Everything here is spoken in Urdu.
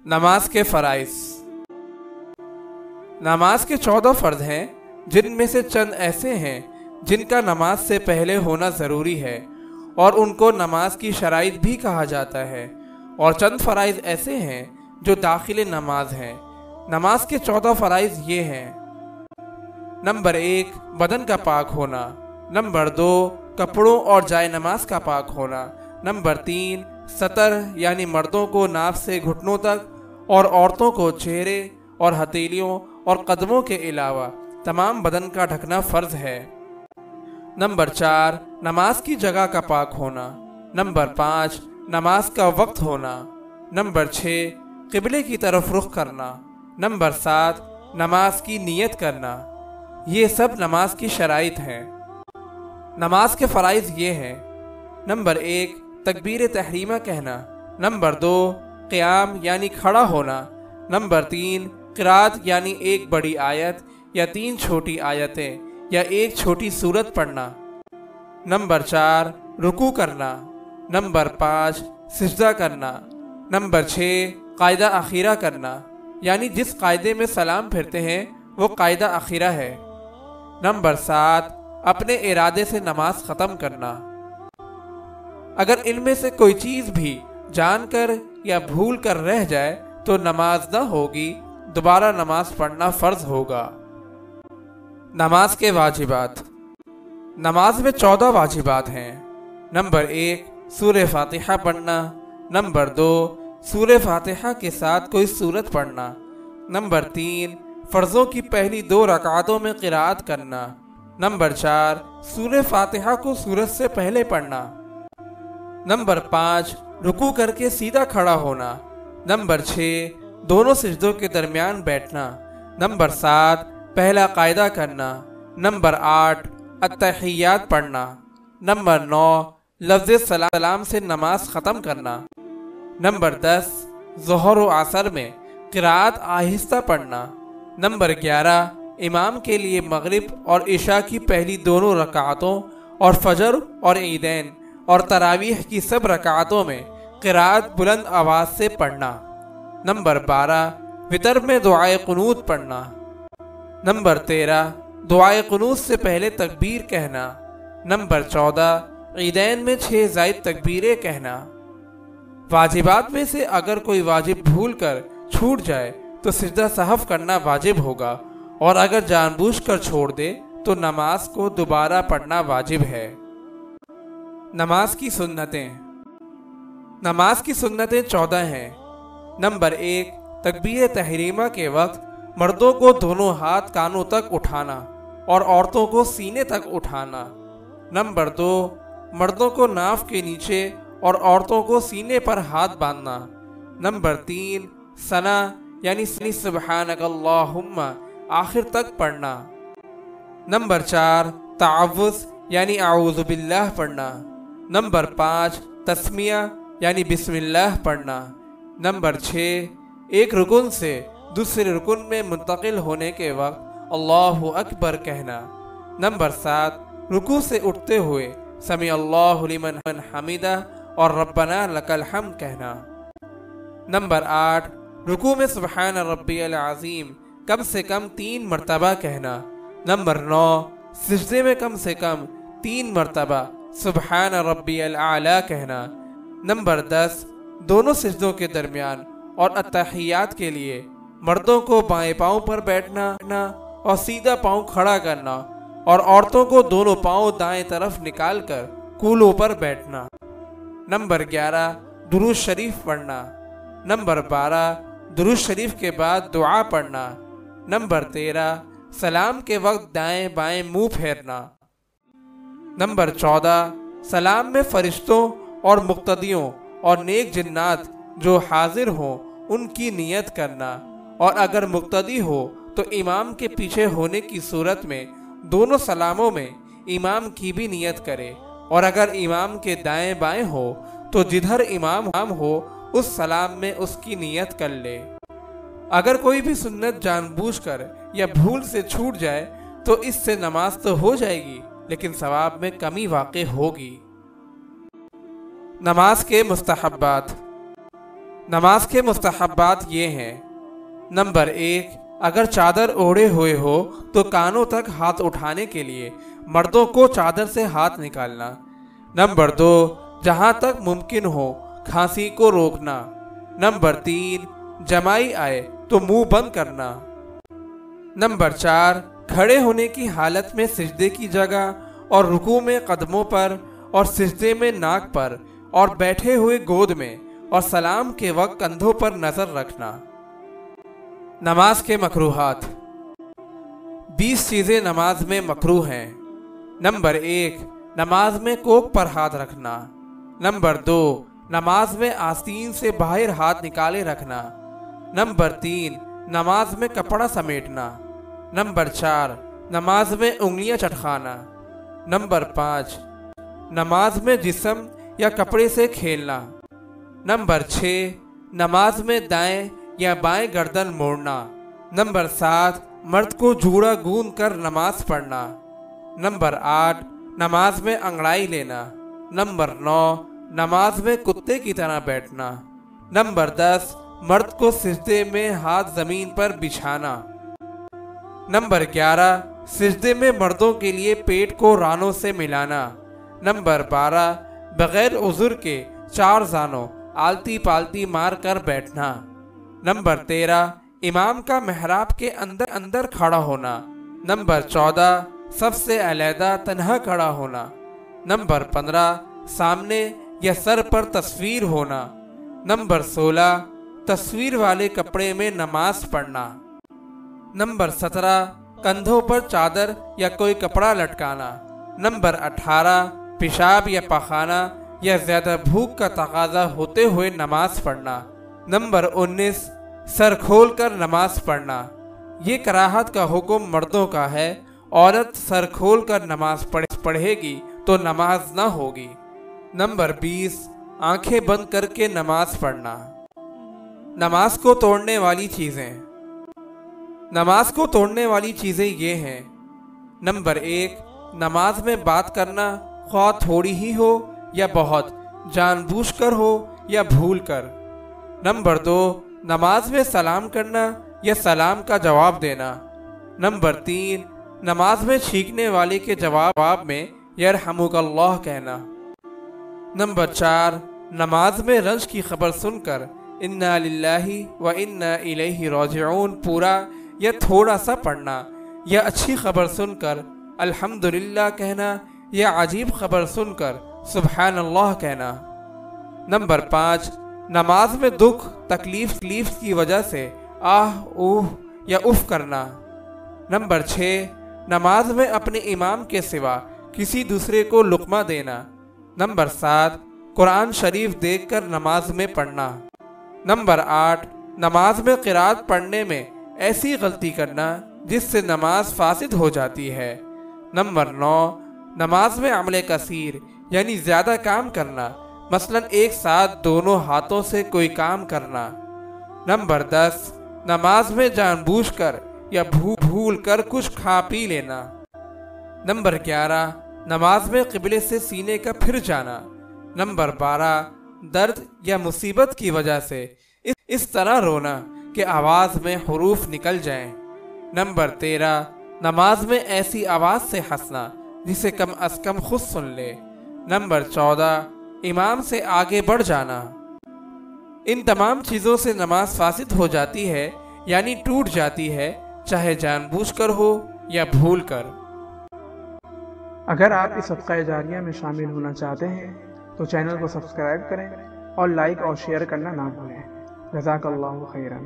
نماز کے فرائض۔ نماز کے 14 فرض ہیں، جن میں سے چند ایسے ہیں جن کا نماز سے پہلے ہونا ضروری ہے اور ان کو نماز کی شرائط بھی کہا جاتا ہے، اور چند فرائض ایسے ہیں جو داخل نماز ہیں۔ نماز کے 14 فرائض یہ ہیں: نمبر 1 بدن کا پاک ہونا، نمبر 2 کپڑوں اور جائے نماز کا پاک ہونا، نمبر 3 سطر یعنی مردوں کو ناف سے گھٹنوں تک اور عورتوں کو چہرے اور ہتھیلیوں اور قدموں کے علاوہ تمام بدن کا ڈھکنا فرض ہے، نمبر 4 نماز کی جگہ کا پاک ہونا، نمبر 5 نماز کا وقت ہونا، نمبر 6 قبلے کی طرف رخ کرنا، نمبر 7 نماز کی نیت کرنا۔ یہ سب نماز کی شرائط ہیں۔ نماز کے فرائض یہ ہیں: نمبر 1 تکبیر تحریمہ کہنا، نمبر 2 قیام یعنی کھڑا ہونا، نمبر 3 قرات یعنی ایک بڑی آیت یا 3 چھوٹی آیتیں یا ایک چھوٹی سورت پڑھنا، نمبر 4 رکوع کرنا، نمبر 5 سجدہ کرنا، نمبر 6 قاعدہ اخیرہ کرنا یعنی جس قاعدے میں سلام پھرتے ہیں وہ قاعدہ اخیرہ ہے، نمبر 7 اپنے ارادے سے نماز ختم کرنا۔ اگر ان میں سے کوئی چیز بھی جان کر یا بھول کر رہ جائے تو نماز نہ ہوگی، دوبارہ نماز پڑھنا فرض ہوگا۔ نماز کے واجبات۔ نماز میں 14 واجبات ہیں۔ نمبر 1 سورہ فاتحہ پڑھنا، نمبر 2 سورہ فاتحہ کے ساتھ کوئی سورت پڑھنا، نمبر 3 فرضوں کی پہلی 2 رکعتوں میں قرات کرنا، نمبر 4 سورہ فاتحہ کو سورت سے پہلے پڑھنا، نمبر 5 رکوع کر کے سیدھا کھڑا ہونا، نمبر 6 دونوں سجدوں کے درمیان بیٹھنا، نمبر 7 پہلا قاعدہ کرنا، نمبر 8 التحیات پڑھنا، نمبر 9 لفظ سلام سے نماز ختم کرنا، نمبر 10 ظہر و عصر میں قرات آہستہ پڑھنا، نمبر 11 امام کے لیے مغرب اور عشاء کی پہلی دونوں رکعتوں اور فجر اور عیدین اور تراویح کی سب رکعتوں میں قرات بلند آواز سے پڑھنا، نمبر 12 وتر میں دعائے قنوت پڑھنا، نمبر 13 دعائے قنوت سے پہلے تکبیر کہنا، نمبر 14 عیدین میں 6 زائد تکبیریں کہنا۔ واجبات میں سے اگر کوئی واجب بھول کر چھوٹ جائے تو سجدہ سہو کرنا واجب ہوگا، اور اگر جان بوجھ کر چھوڑ دے تو نماز کو دوبارہ پڑھنا واجب ہے۔ نماز کی سنتیں۔ نماز کی سنتیں 14 ہیں۔ نمبر 1 تکبیر تحریمہ کے وقت مردوں کو دونوں ہاتھ کانوں تک اٹھانا اور عورتوں کو سینے تک اٹھانا، نمبر 2 مردوں کو ناف کے نیچے اور عورتوں کو سینے پر ہاتھ باندھنا، نمبر 3 ثنا یعنی سبحانک اللہم آخر تک پڑھنا، نمبر 4 تعوذ یعنی اعوذ باللہ پڑھنا، نمبر 5 تسمیہ یعنی بسم اللہ پڑھنا، نمبر 6 ایک رکن سے دوسرے رکن میں منتقل ہونے کے وقت اللہ اکبر کہنا، نمبر 7 رکوع سے اٹھتے ہوئے سمیع اللہ لمن حمیدہ اور ربنا لک الحمد کہنا، نمبر 8 رکوع میں سبحان ربی العظیم کم سے کم 3 مرتبہ کہنا، نمبر 9 سجدے میں کم سے کم 3 مرتبہ سبحان ربی الاعلی کہنا، نمبر 10 دونوں سجدوں کے درمیان اور التحیات کے لیے مردوں کو بائیں پاؤں پر بیٹھنا اور سیدھا پاؤں کھڑا کرنا، اور عورتوں کو دونوں پاؤں دائیں طرف نکال کر کولوں پر بیٹھنا، نمبر 11 درود شریف پڑھنا، نمبر 12 درود شریف کے بعد دعا پڑھنا، نمبر 13 سلام کے وقت دائیں بائیں منہ پھیرنا، نمبر 14 سلام میں فرشتوں اور مقتدیوں اور نیک جنات جو حاضر ہوں ان کی نیت کرنا، اور اگر مقتدی ہو تو امام کے پیچھے ہونے کی صورت میں دونوں سلاموں میں امام کی بھی نیت کرے، اور اگر امام کے دائیں بائیں ہو تو جدھر امام ہو اس سلام میں اس کی نیت کر لے۔ اگر کوئی بھی سنت جان بوجھ کر یا بھول سے چھوٹ جائے تو اس سے نماز تو ہو جائے گی لیکن ثواب میں کمی واقع ہوگی۔ نماز کے مستحبات۔ نماز کے مستحبات یہ ہیں: نمبر 1، اگر چادر اوڑھے ہوئے ہو تو کانوں تک ہاتھ اٹھانے کے لیے مردوں کو چادر سے ہاتھ نکالنا۔ نمبر 2، جہاں تک ممکن ہو کھانسی کو روکنا۔ نمبر 3، جمائی آئے تو منہ بند کرنا۔ نمبر 4، کھڑے ہونے کی حالت میں سجدے کی جگہ اور رکوع میں قدموں پر اور سجدے میں ناک پر اور بیٹھے ہوئے گود میں اور سلام کے وقت کندھوں پر نظر رکھنا۔ نماز کے مکروہات۔ 20 چیزیں نماز میں مکروہ ہیں۔ نمبر 1، نماز میں کوک پر ہاتھ رکھنا۔ نمبر 2، نماز میں آستین سے باہر ہاتھ نکالے رکھنا۔ نمبر 3، نماز میں کپڑا سمیٹنا۔ نمبر 4، نماز میں انگلیاں چٹکانا۔ نمبر 5، نماز میں جسم یا کپڑے سے کھیلنا۔ نمبر 6، نماز میں دائیں یا بائیں گردن موڑنا۔ نمبر 7، مرد کو جوڑا گون کر نماز پڑھنا۔ نمبر 8، نماز میں انگڑائی لینا۔ نمبر 9، نماز میں کتے کی طرح بیٹھنا۔ نمبر 10، مرد کو سجدے میں ہاتھ زمین پر بچھانا۔ نمبر 11، سجدے میں مردوں کے لیے پیٹ کو رانوں سے ملانا۔ نمبر 12، بغیر عذر کے 4 زانوں آلتی پالتی مار کر بیٹھنا۔ نمبر 13، امام کا محراب کے اندر کھڑا ہونا۔ نمبر 14، سب سے علیحدہ تنہا کھڑا ہونا۔ نمبر 15، سامنے یا سر پر تصویر ہونا۔ نمبر 16، تصویر والے کپڑے میں نماز پڑھنا۔ نمبر 17، کندھوں پر چادر یا کوئی کپڑا لٹکانا۔ نمبر 18، پیشاب یا پخانہ یا زیادہ بھوک کا تقاضا ہوتے ہوئے نماز پڑھنا۔ نمبر 19، سر کھول کر نماز پڑھنا۔ یہ کراہت کا حکم مردوں کا ہے۔ عورت سر کھول کر نماز پڑھے گی تو نماز نہ ہوگی۔ نمبر 20، آنکھیں بند کر کے نماز پڑھنا۔ نماز کو توڑنے والی چیزیں۔ نماز کو توڑنے والی چیزیں یہ ہیں: نمبر 1، نماز میں بات کرنا، خواہ تھوڑی ہی ہو یا بہت، جان بوجھ کر ہو یا بھول کر۔ نمبر 2، نماز میں سلام کرنا یا سلام کا جواب دینا۔ نمبر 3، نماز میں چھینکنے والے کے جواب میں یرحمک اللہ کہنا۔ نمبر 4، نماز میں رنج کی خبر سن کر انا للہ و انا الیہ راجعون پورا یا تھوڑا سا پڑھنا، یا اچھی خبر سن کر الحمدللہ کہنا، یا عجیب خبر سن کر سبحان اللہ کہنا۔ نمبر 5، نماز میں دکھ تکلیف کی وجہ سے آہ اوہ یا اف کرنا۔ نمبر 6، نماز میں اپنے امام کے سوا کسی دوسرے کو لقمہ دینا۔ نمبر 7، قرآن شریف دیکھ کر نماز میں پڑھنا۔ نمبر 8، نماز میں قرات پڑھنے میں ایسی غلطی کرنا جس سے نماز فاسد ہو جاتی ہے۔ نمبر 9، نماز میں عمل کثیر یعنی زیادہ کام کرنا، مثلا ایک ساتھ دونوں ہاتھوں سے کوئی کام کرنا۔ نمبر 10، نماز میں جان بوجھ کر یا بھول کر کچھ کھا پی لینا۔ نمبر 11، نماز میں قبلے سے سینے کا پھر جانا۔ نمبر 12، درد یا مصیبت کی وجہ سے اس طرح رونا کہ آواز میں حروف نکل جائیں۔ نمبر 13، نماز میں ایسی آواز سے ہنسنا جسے کم از کم خود سن لے۔ نمبر 14، امام سے آگے بڑھ جانا۔ ان تمام چیزوں سے نماز فاسد ہو جاتی ہے، یعنی ٹوٹ جاتی ہے، چاہے جان بوجھ کر ہو یا بھول کر۔ اگر آپ اس صدقہ جاریہ میں شامل ہونا چاہتے ہیں تو چینل کو سبسکرائب کریں اور لائک اور شیئر کرنا نہ بھولیں۔ جزاک اللہ خیرا۔